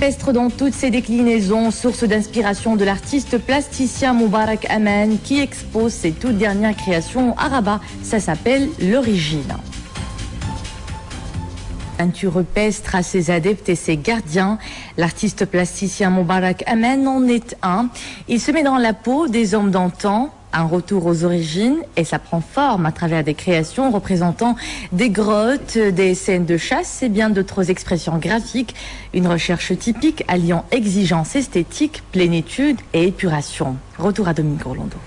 rupestre dans toutes ses déclinaisons, source d'inspiration de l'artiste plasticien Moubarak Aman qui expose ses toutes dernières créations à Rabat. Ça s'appelle l'origine. Peinture rupestre à ses adeptes et ses gardiens, l'artiste plasticien Moubarak Aman en est un. Il se met dans la peau des hommes d'antan, un retour aux origines, et ça prend forme à travers des créations représentant des grottes, des scènes de chasse et bien d'autres expressions graphiques. Une recherche typique alliant exigence esthétique, plénitude et épuration. Retour à Dominique Orlando.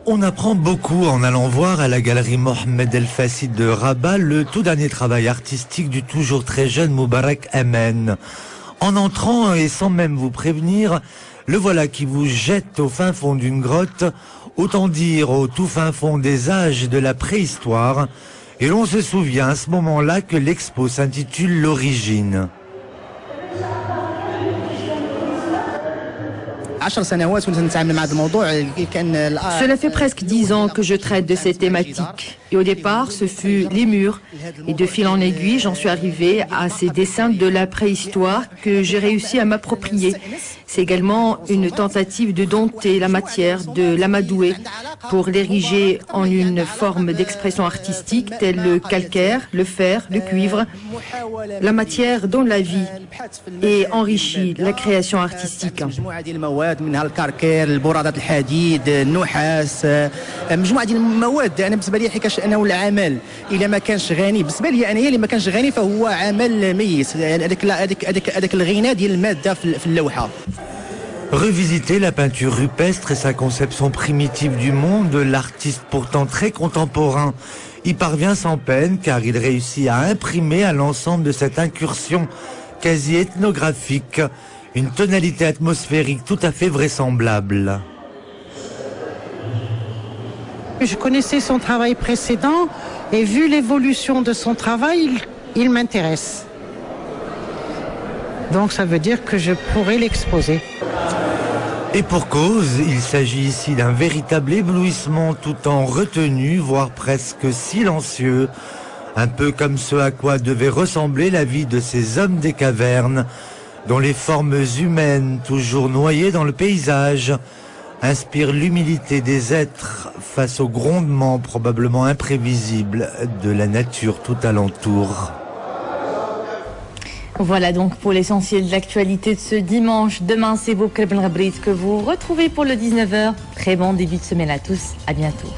On apprend beaucoup en allant voir à la galerie Mohamed El Fassid de Rabat le tout dernier travail artistique du toujours très jeune Moubarak Aman. En entrant et sans même vous prévenir, le voilà qui vous jette au fin fond d'une grotte, autant dire au tout fin fond des âges de la préhistoire, et l'on se souvient à ce moment-là que l'expo s'intitule L'origine. Cela fait presque 10 ans que je traite de cette thématique. Et au départ, ce fut les murs. Et de fil en aiguille, j'en suis arrivée à ces dessins de la préhistoire que j'ai réussi à m'approprier. C'est également une tentative de dompter la matière, de l'amadouer, pour l'ériger en une forme d'expression artistique telle le calcaire, le fer, le cuivre. La matière donne la vie et enrichit la création artistique. منها الكركير البرادات الحديد النحاس مجموعه ديال المواد. انا بالنسبه لي حكاش انه العمل الا ما كانش غني بالنسبه لي انا اللي ما كانش غني فهو عمل ميت. هذاك الغناء ديال الماده في اللوحه. Revisiter la peinture rupestre et sa conception primitive du monde, l'artiste pourtant très contemporain y parvient sans peine car il réussit à imprimer à l'ensemble de cette incursion quasi ethnographique une tonalité atmosphérique tout à fait vraisemblable. Je connaissais son travail précédent et vu l'évolution de son travail, il m'intéresse. Donc ça veut dire que je pourrais l'exposer. Et pour cause, il s'agit ici d'un véritable éblouissement tout en retenue, voire presque silencieux, un peu comme ce à quoi devait ressembler la vie de ces hommes des cavernes, dont les formes humaines, toujours noyées dans le paysage, inspirent l'humilité des êtres face au grondement probablement imprévisible de la nature tout alentour. Voilà donc pour l'essentiel de l'actualité de ce dimanche. Demain, c'est vos Kreb El Ghabrit que vous retrouvez pour le 19h. Très bon début de semaine à tous. À bientôt.